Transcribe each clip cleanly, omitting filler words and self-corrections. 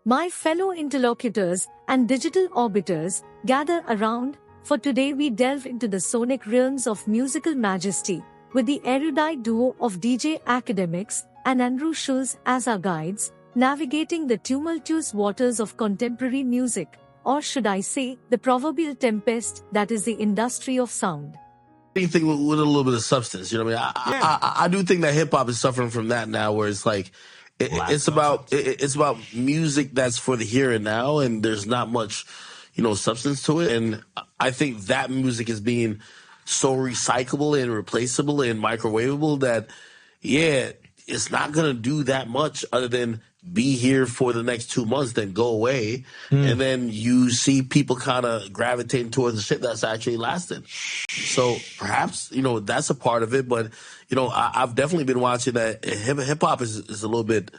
My fellow interlocutors and digital orbiters, gather around, for today we delve into the sonic realms of musical majesty, with the erudite duo of DJ Akademiks and Andrew Schulz as our guides, navigating the tumultuous waters of contemporary music, or should I say, the proverbial tempest that is the industry of sound. Anything with a little bit of substance, you know what I mean? I do think that hip hop is suffering from that now, where it's like it's about music that's for the here and now, and there's not much, substance to it. And I think that music is being so recyclable and replaceable and microwavable that, it's not gonna do that much other than be here for the next 2 months, then go away. And then you see people kind of gravitating towards the shit that's actually lasting. So perhaps, that's a part of it. But, I've definitely been watching that. Hip hop is a little bit,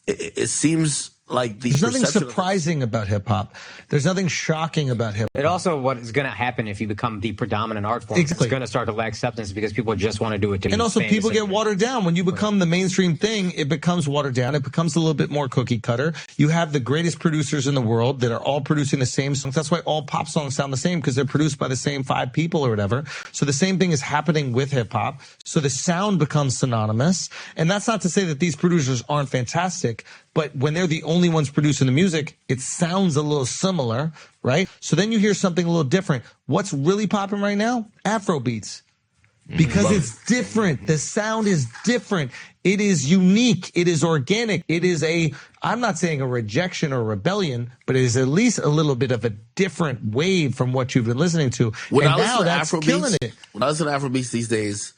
it seems like there's nothing surprising about hip hop. There's nothing shocking about hip hop. It also what is going to happen if you become the predominant art form. Exactly. It's going to start to lack acceptance because people just want to do it to be And also famous people get watered down. When you become the mainstream thing, it becomes watered down. It becomes a little bit more cookie cutter. You have the greatest producers in the world that are all producing the same songs. That's why all pop songs sound the same, because they're produced by the same 5 people or whatever. So the same thing is happening with hip hop. So the sound becomes synonymous. And that's not to say that these producers aren't fantastic, but when they're the only ones producing the music, it sounds a little similar, right? So then you hear something a little different. What's really popping right now? Afrobeats. Because it's different. The sound is different. It is unique. It is organic. It is I'm not saying a rejection or rebellion, but it is at least a little bit of a different wave from what you've been listening to. When and I now listen to that's Afrobeats, killing it. When I listen to Afrobeats these days,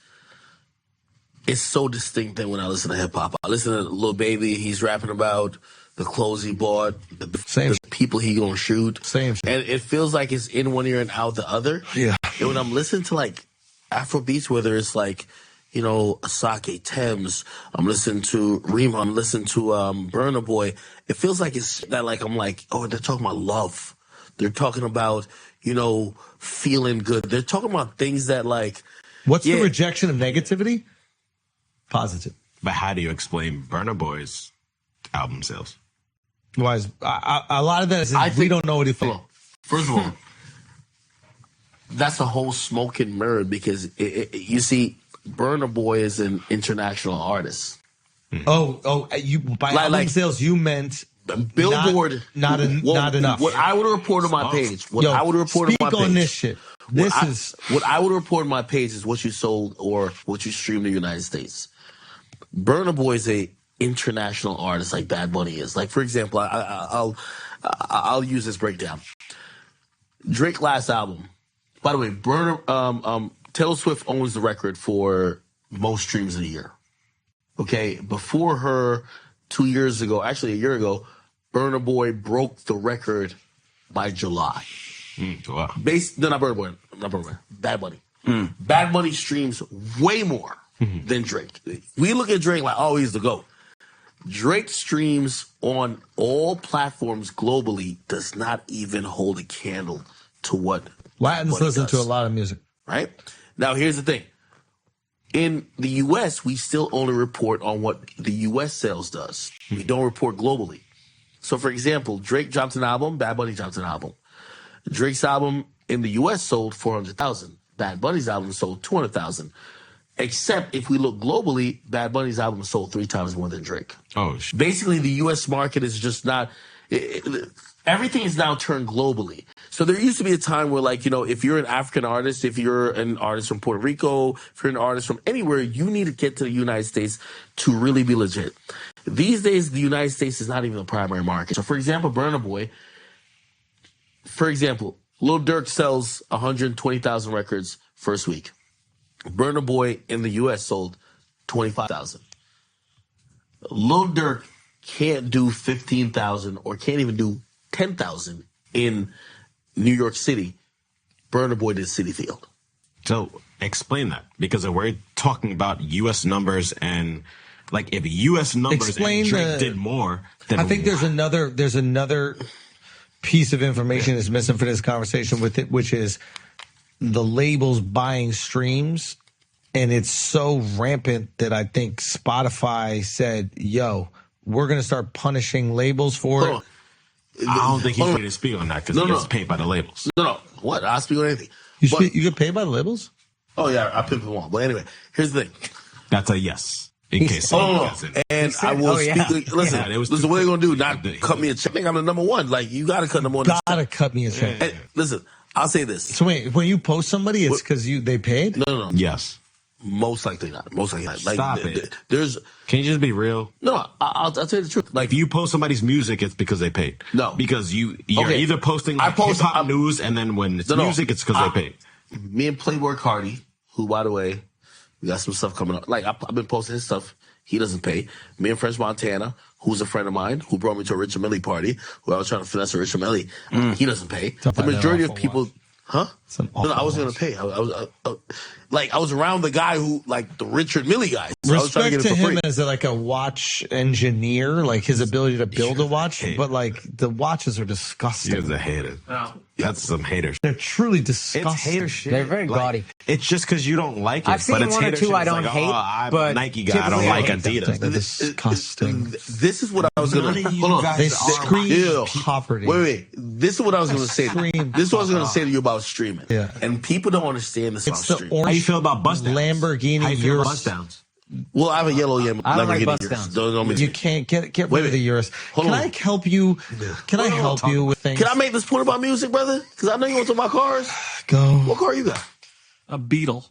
it's so distinct than when I listen to hip hop. I listen to Lil Baby. He's rapping about the clothes he bought, the people he gonna shoot. Same shit. And it feels like it's in one ear and out the other. Yeah. And when I'm listening to like Afrobeats, whether it's like, Asake Thames, I'm listening to Rima, I'm listening to Burna Boy, it feels like it's that I'm like, oh, they're talking about love. They're talking about, feeling good. They're talking about things that like. What's the rejection of negativity? Positive. But how do you explain Burna Boy's album sales? Why is a lot of that is we don't know what he thinks. First of all, that's a whole smoke and mirror, because you see, Burna Boy is an international artist. You by album sales you meant Billboard not enough. What I would report on my page. What I would report on my page. Speak on this shit. What I would report on my page is what you sold or what you streamed in the United States. Burna Boy is a international artist like Bad Bunny is. Like, for example, I'll use this breakdown. Drake last album. By the way, Taylor Swift owns the record for most streams of the year. Okay, before her 2 years ago, actually a year ago, Burna Boy broke the record by July. Wow. Not Burna Boy, Bad Bunny. Bad Bunny streams way more than Drake. We look at Drake like, oh, he's the GOAT. Drake streams on all platforms globally does not even hold a candle to what Latins listen to a lot of music. Right? Now, here's the thing. In the U.S., we still only report on what the U.S. sales does. We don't report globally. So, for example, Drake dropped an album, Bad Bunny dropped an album. Drake's album in the U.S. sold 400,000. Bad Bunny's album sold 200,000. Except if we look globally, Bad Bunny's album sold 3 times more than Drake. Basically, the U.S. market is just not... everything is now turned globally. So there used to be a time where, if you're an African artist, if you're an artist from Puerto Rico, if you're an artist from anywhere, you need to get to the United States to really be legit. These days, the United States is not even the primary market. So, for example, Burna Boy, Lil Durk sells 120,000 records first week. Burna Boy in the U.S. sold 25,000. Lil Durk can't do 15,000 or can't even do 10,000 in New York City. Burna Boy did Citi Field. So explain that, because we're talking about U.S. numbers, and if U.S. numbers and Drake did more, then I think there's another piece of information that's missing for this conversation with it, which is the labels buying streams, and it's so rampant that I think Spotify said, yo, we're going to start punishing labels for it. I don't think he's free to speak on that because he gets paid by the labels. No. What? I'll speak on anything. You get paid by the labels? Oh, yeah. I pimp them all. But anyway, here's the thing. That's a yes. In case someone gets in. And I will speak. Listen, what are they going to do? Not cut me a check. I think I'm the number one. Like, you got to cut them on. Gotta cut me a check. And listen, I'll say this. So wait, when you post somebody, it's because they paid? No. Yes. Most likely not. Most likely not. Like, Stop it. There's. Can you just be real? No, I'll tell you the truth. Like, if you post somebody's music, it's because they paid. No. Because you're either posting like hip-hop news, and then when it's music, it's because they paid. Me and Playboy Cardi, who, by the way, we got some stuff coming up. Like, I've been posting his stuff. He doesn't pay. Me and French Montana, who's a friend of mine, who brought me to a Richard Millie party, where I was trying to finesse a Richard Millie, he doesn't pay. The majority of people... Huh? No, I wasn't gonna pay. I was around the guy who, like, the Richard Millie guy. So Respect I was trying to get it to for free. him as like a watch engineer, like his ability to build a watch, but like the watches are disgusting. You're the hater. Oh. That's some hater shit. They're truly disgusting. It's hater shit. They're very gaudy. It's just because you don't like it. I've seen but it's one or hater two shit. I don't hate, I'm but a Nike guy. I don't like Adidas. They're disgusting. This is what I was gonna. Hold on. They scream poverty. Wait. This is what I was gonna say. This is what I was gonna say to you about streaming. Yeah. And people don't understand this about It's the streaming. orange How you feel about bust downs? Lamborghini How you feel about Urus. bust downs? Well, I have a yellow I don't like Lamborghini bust Urus. downs. Don't You can't get rid of the Urus. Can I help you? Can I help you with things? Can I make this point about music, brother? Because I know you want to talk about cars. Go. What car you got? A Beetle.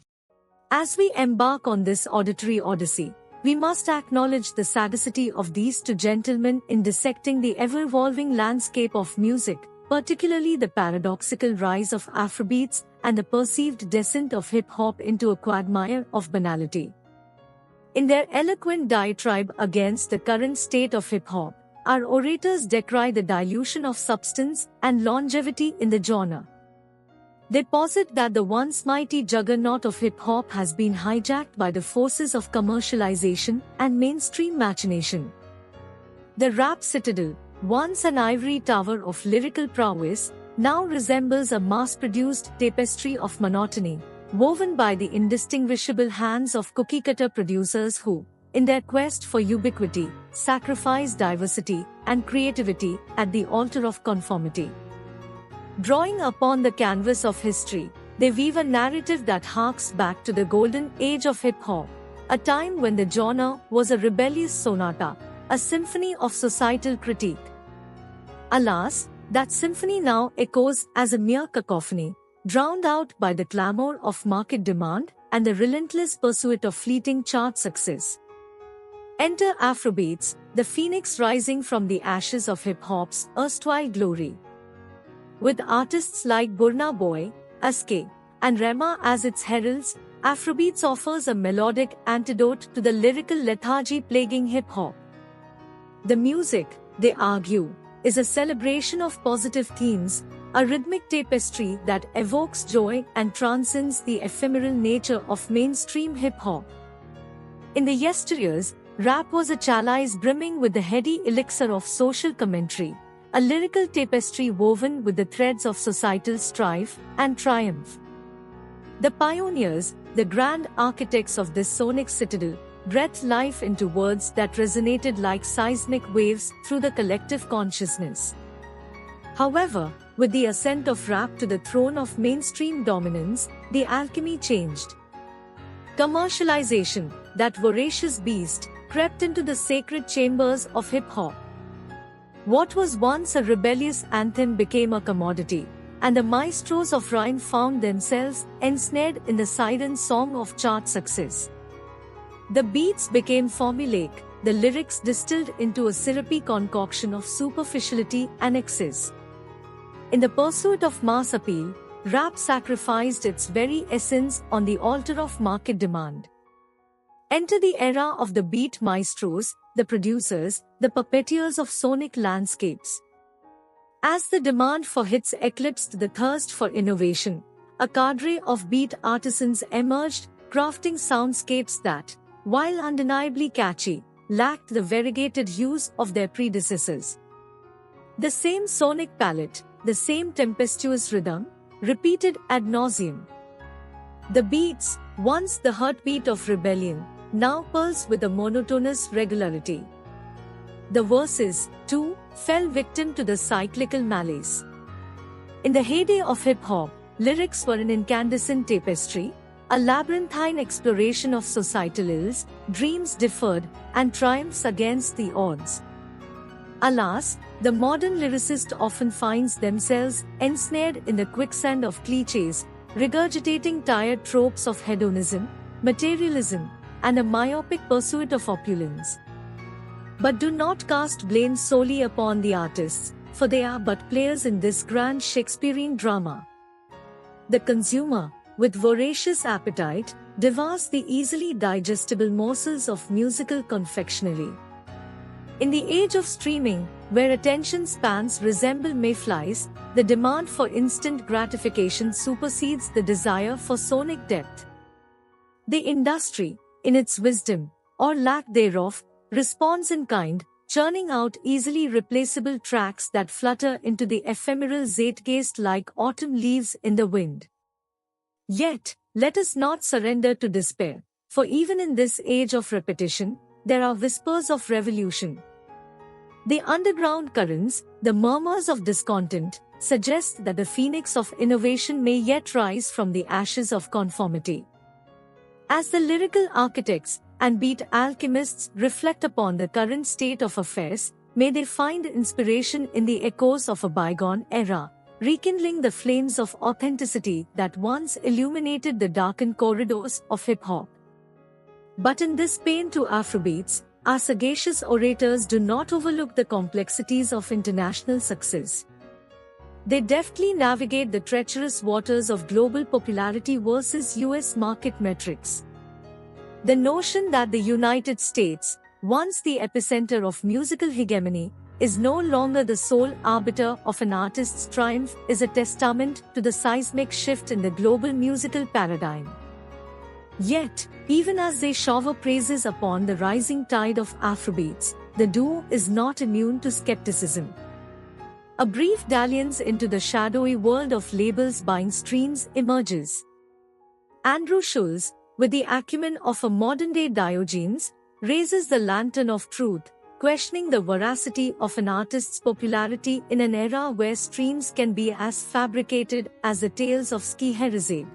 As we embark on this auditory odyssey, we must acknowledge the sagacity of these two gentlemen in dissecting the ever-evolving landscape of music, particularly the paradoxical rise of Afrobeats and the perceived descent of hip-hop into a quagmire of banality. In their eloquent diatribe against the current state of hip-hop, our orators decry the dilution of substance and longevity in the genre. They posit that the once mighty juggernaut of hip-hop has been hijacked by the forces of commercialization and mainstream machination. The rap citadel, once an ivory tower of lyrical prowess, now resembles a mass-produced tapestry of monotony, woven by the indistinguishable hands of cookie-cutter producers who, in their quest for ubiquity, sacrifice diversity and creativity at the altar of conformity. Drawing upon the canvas of history, they weave a narrative that harks back to the golden age of hip-hop, a time when the genre was a rebellious sonata, a symphony of societal critique. Alas, that symphony now echoes as a mere cacophony, drowned out by the clamor of market demand and the relentless pursuit of fleeting chart success. Enter Afrobeats, the phoenix rising from the ashes of hip-hop's erstwhile glory. With artists like Burna Boy, Aske, and Rema as its heralds, Afrobeats offers a melodic antidote to the lyrical lethargy plaguing hip-hop. The music, they argue, is a celebration of positive themes, a rhythmic tapestry that evokes joy and transcends the ephemeral nature of mainstream hip-hop. In the yesteryears, rap was a chalice brimming with the heady elixir of social commentary, a lyrical tapestry woven with the threads of societal strife and triumph. The pioneers, the grand architects of this sonic citadel, breathed life into words that resonated like seismic waves through the collective consciousness. However, with the ascent of rap to the throne of mainstream dominance, the alchemy changed. Commercialization, that voracious beast, crept into the sacred chambers of hip-hop. What was once a rebellious anthem became a commodity, and the maestros of rhyme found themselves ensnared in the siren song of chart success. The beats became formulaic, the lyrics distilled into a syrupy concoction of superficiality and excess. In the pursuit of mass appeal, rap sacrificed its very essence on the altar of market demand. Enter the era of the beat maestros, the producers, the puppeteers of sonic landscapes. As the demand for hits eclipsed the thirst for innovation, a cadre of beat artisans emerged, crafting soundscapes that, while undeniably catchy, lacked the variegated hues of their predecessors. The same sonic palette, the same tempestuous rhythm, repeated ad nauseum. The beats, once the heartbeat of rebellion, now pulse with a monotonous regularity. the verses, too, fell victim to the cyclical malaise. In the heyday of hip-hop, lyrics were an incandescent tapestry, a labyrinthine exploration of societal ills, dreams deferred, and triumphs against the odds. Alas, the modern lyricist often finds themselves ensnared in the quicksand of clichés, regurgitating tired tropes of hedonism, materialism, and a myopic pursuit of opulence. But do not cast blame solely upon the artists, for they are but players in this grand Shakespearean drama. The consumer, with voracious appetite, devours the easily digestible morsels of musical confectionery. In the age of streaming, where attention spans resemble mayflies, the demand for instant gratification supersedes the desire for sonic depth. The industry, in its wisdom, or lack thereof, responds in kind, churning out easily replaceable tracks that flutter into the ephemeral zeitgeist like autumn leaves in the wind. Yet, let us not surrender to despair, for even in this age of repetition, there are whispers of revolution. The underground currents, the murmurs of discontent, suggest that the phoenix of innovation may yet rise from the ashes of conformity. As the lyrical architects and beat alchemists reflect upon the current state of affairs, may they find inspiration in the echoes of a bygone era, rekindling the flames of authenticity that once illuminated the darkened corridors of hip-hop. But in this pain to Afrobeats, our sagacious orators do not overlook the complexities of international success. They deftly navigate the treacherous waters of global popularity versus US market metrics. The notion that the United States, once the epicenter of musical hegemony, is no longer the sole arbiter of an artist's triumph is a testament to the seismic shift in the global musical paradigm. Yet, even as they shower praises upon the rising tide of Afrobeats, the duo is not immune to skepticism. A brief dalliance into the shadowy world of labels buying streams emerges. Andrew Schulz, with the acumen of a modern-day Diogenes, raises the lantern of truth, questioning the veracity of an artist's popularity in an era where streams can be as fabricated as the tales of Scheherazade.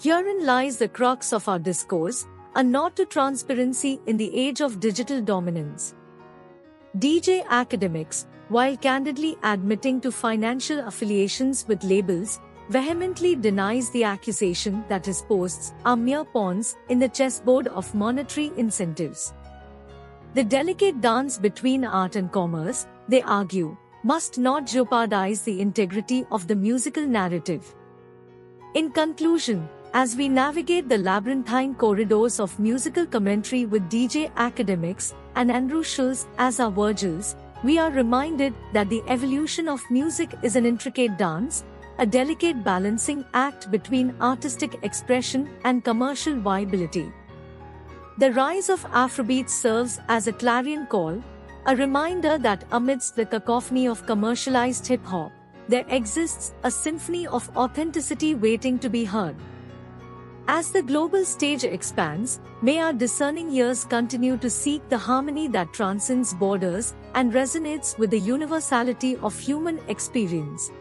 Herein lies the crux of our discourse, a nod to transparency in the age of digital dominance. DJ Akademiks, while candidly admitting to financial affiliations with labels, vehemently denies the accusation that his posts are mere pawns in the chessboard of monetary incentives. The delicate dance between art and commerce, they argue, must not jeopardize the integrity of the musical narrative. In conclusion, as we navigate the labyrinthine corridors of musical commentary with DJ Akademiks and Andrew Schulz as our Virgils, we are reminded that the evolution of music is an intricate dance, a delicate balancing act between artistic expression and commercial viability. The rise of Afrobeats serves as a clarion call, a reminder that amidst the cacophony of commercialized hip-hop, there exists a symphony of authenticity waiting to be heard. As the global stage expands, may our discerning ears continue to seek the harmony that transcends borders and resonates with the universality of human experience.